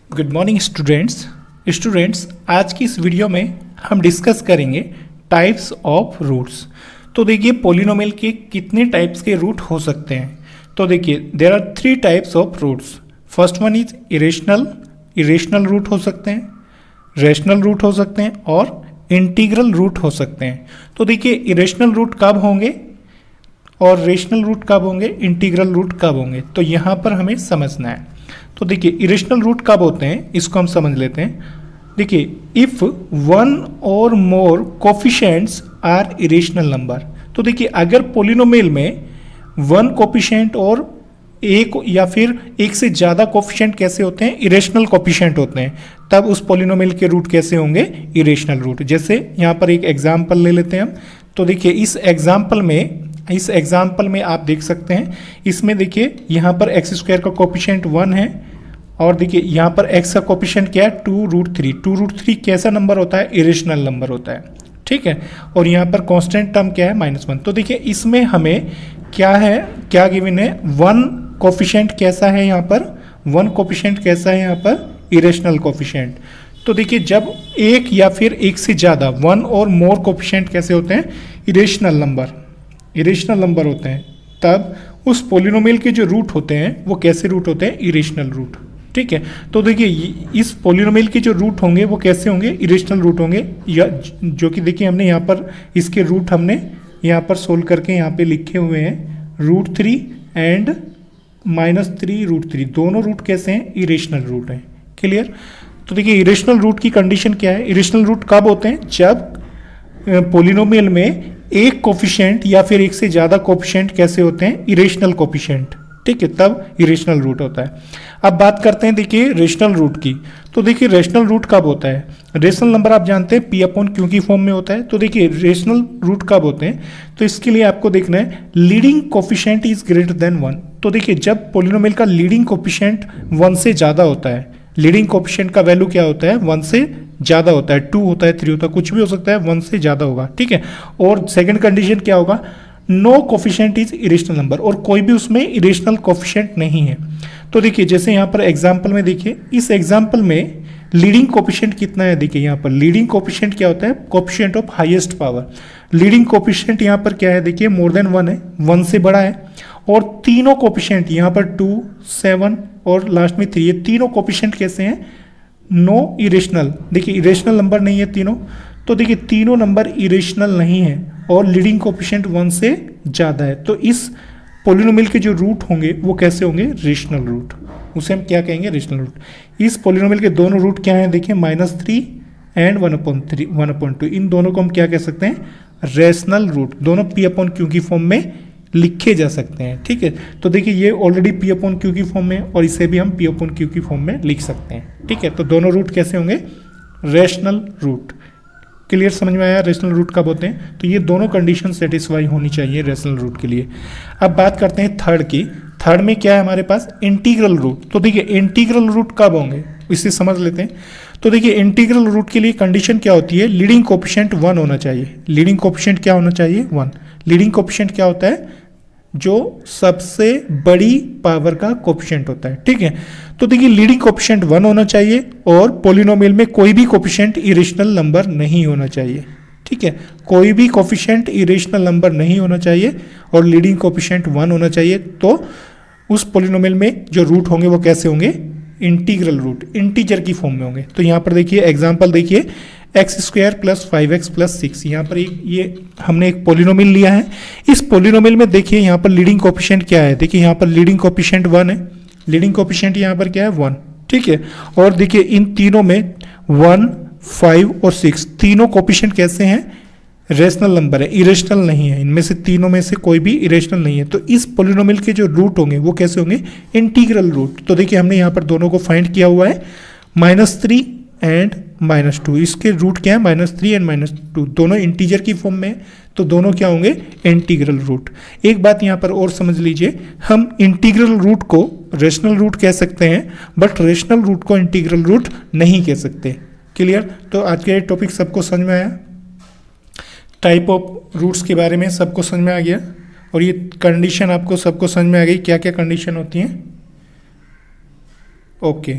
Good morning students आज की इस वीडियो में हम डिस्कस करेंगे टाइप्स ऑफ रूट्स। तो देखिए पॉलिनोमियल के कितने टाइप्स के रूट हो सकते हैं। तो देखिए there are 3 types of roots. First one is irrational root हो सकते हैं, रैशनल रूट हो सकते हैं और इंटीग्रल रूट हो सकते हैं। तो देखिए इरेशनल रूट कब होंगे और रैशनल रूट कब होंगे, इंटीग्रल रूट कब होंगे, तो यहाँ पर हमें समझना है। तो देखिए इरेशनल रूट कब होते हैं इसको हम समझ लेते हैं। देखिए इफ वन और मोर कोफिशिएंट्स आर इरेशनल नंबर, तो देखिए अगर पॉलिनोमियल में वन कोफिशिएंट और एक या फिर एक से ज़्यादा कोफिशिएंट कैसे होते हैं, इरेशनल कोफिशिएंट होते हैं, तब उस पॉलिनोमियल के रूट कैसे होंगे, इरेशनल रूट। जैसे यहाँ पर एक एग्जाम्पल ले लेते हैं हम। तो देखिए इस एग्जाम्पल में आप देख सकते हैं, इसमें देखिए यहाँ पर एक्स स्क्वायर का कोफिशिएंट 1 है और देखिए यहाँ पर एक्स का कोफिशिएंट क्या है, 2√3। 2√3 कैसा नंबर होता है, इरेशनल नंबर होता है, ठीक है। और यहाँ पर कांस्टेंट टर्म क्या है, -1। तो देखिए इसमें हमें क्या गिवन है, 1 कोफिशिएंट कैसा है यहाँ पर, 1 कोफिशिएंट कैसा है यहाँ पर, इरेशनल कोफिशिएंट। तो देखिए जब एक या फिर एक से ज़्यादा 1 और मोर कोफिशिएंट कैसे होते हैं, इरेशनल नंबर होते हैं, तब उस पॉलिनोमियल के जो रूट होते हैं वो कैसे रूट होते हैं, इरेशनल रूट, ठीक है। तो देखिए इस पॉलिनोमियल के जो रूट होंगे वो कैसे होंगे, इरेशनल रूट होंगे, या जो कि देखिए हमने यहाँ पर इसके रूट हमने यहाँ पर सोल्व करके यहाँ पे लिखे हुए हैं, √3 एंड -3√3, दोनों रूट कैसे हैं, इरेशनल रूट हैं। क्लियर। तो देखिए इरेशनल रूट की कंडीशन क्या है, इरेशनल रूट कब होते हैं, जब पॉलिनोमियल में एक कोफिशिएंट या फिर एक से ज़्यादा कोफिशिएंट कैसे होते हैं, इरेशनल कोफिशिएंट, ठीक है, तब इरेशनल रूट होता है। अब बात करते हैं देखिए रेशनल रूट की। तो देखिए रेशनल रूट कब होता है, रेशनल नंबर आप जानते हैं P/Q की फॉर्म में होता है। तो देखिए रेशनल रूट कब होते हैं, तो इसके लिए आपको देखना है leading coefficient is greater than 1। तो देखिए जब पॉलिनोमियल का लीडिंग कोफिशिएंट 1 से ज़्यादा होता है, लीडिंग कोफिशिएंट का वैल्यू क्या होता है, 1 से ज़्यादा होता है, 2 होता है, 3 होता है, कुछ भी हो सकता है, 1 से ज़्यादा होगा, ठीक है। और सेकंड कंडीशन क्या होगा, no coefficient is irrational number, और कोई भी उसमें इरेशनल कोफिशिएंट नहीं है। तो देखिए जैसे यहाँ पर एग्जाम्पल में देखिए, इस एग्जाम्पल में लीडिंग कोफिशिएंट कितना है, देखिए यहाँ पर लीडिंग कोफिशिएंट क्या होता है, coefficient of highest power. Leading coefficient यहाँ पर क्या है, देखिए मोर देन 1 है, 1 से बड़ा है, और तीनों कोफिशिएंट यहाँ पर 2, 7 और लास्ट में 3, ये तीनों कोफिशिएंट कैसे हैं, नो इरेशनल। देखिए इरेशनल नंबर नहीं है तीनों, तो देखिए तीनों नंबर इरेशनल नहीं है और लीडिंग कोफिशिएंट 1 से ज़्यादा है। तो इस पॉलिनोमियल के जो रूट होंगे वो कैसे होंगे, रेशनल रूट, उसे हम क्या कहेंगे, रेशनल रूट। इस पॉलिनोमियल के दोनों रूट क्या हैं, देखिए -3 एंड 1/2, इन दोनों को हम क्या कह सकते हैं, रेशनल रूट। दोनों P/Q की फॉर्म में लिखे जा सकते हैं, ठीक है। तो देखिए ये ऑलरेडी P/Q की फॉर्म में, और इसे भी हम P/Q की फॉर्म में लिख सकते हैं, ठीक है। तो दोनों रूट कैसे होंगे, रेशनल रूट। क्लियर, समझ में आया रेशनल रूट कब होते हैं। तो ये दोनों कंडीशन सेटिस्फाई होनी चाहिए रेशनल रूट के लिए। अब बात करते हैं थर्ड की। थर्ड में क्या है हमारे पास, इंटीग्रल रूट। तो देखिए इंटीग्रल रूट कब होंगे, इसे समझ लेते हैं। तो देखिए इंटीग्रल रूट के लिए कंडीशन क्या होती है, लीडिंग कोफिशिएंट 1 होना चाहिए। लीडिंग कोफिशिएंट क्या होना चाहिए, 1। लीडिंग कोफिशिएंट क्या होता है, जो सबसे बड़ी पावर का कोफिशिएंट होता है, ठीक है। तो देखिए लीडिंग कोफिशिएंट 1 होना चाहिए और पॉलिनोमियल में कोई भी कोफिशिएंट इरेशनल नंबर नहीं होना चाहिए, ठीक है। कोई भी कोफिशिएंट इरेशनल नंबर नहीं होना चाहिए और लीडिंग कोफिशिएंट 1 होना चाहिए। तो उस पॉलिनोमियल में जो रूट होंगे वो कैसे होंगे, इंटीग्रल रूट, इंटीजर की फॉर्म में होंगे। तो यहाँ पर देखिए एग्जाम्पल देखिए, x² + 5x + 6, यहाँ पर ये हमने एक पॉलिनोमियल लिया है। इस पॉलिनोमियल में देखिए यहाँ पर लीडिंग कोफिशिएंट क्या है, देखिए यहाँ पर लीडिंग कोफिशिएंट 1 है, लीडिंग कोफिशिएंट यहाँ पर क्या है, 1, ठीक है। और देखिए इन तीनों में 1, 5 और 6 तीनों कोफिशिएंट कैसे हैं, रेशनल नंबर है, इरेशनल नहीं है। इनमें से तीनों में से कोई भी इरेशनल नहीं है। तो इस पॉलिनोमियल के जो रूट होंगे वो कैसे होंगे, इंटीग्रल रूट। तो देखिए हमने यहाँ पर दोनों को फाइंड किया हुआ है, -3 एंड -2, इसके रूट क्या है, -3 एंड -2, दोनों इंटीजर की फॉर्म में, तो दोनों क्या होंगे, इंटीग्रल रूट। एक बात यहाँ पर और समझ लीजिए, हम इंटीग्रल रूट को रेशनल रूट कह सकते हैं, बट रेशनल रूट को इंटीग्रल रूट नहीं कह सकते। क्लियर। तो आज के टॉपिक सबको समझ में आया, टाइप ऑफ रूट्स के बारे में सबको समझ में आ गया, और ये कंडीशन आपको सबको समझ में आ गई, क्या क्या कंडीशन होती हैं। ओके।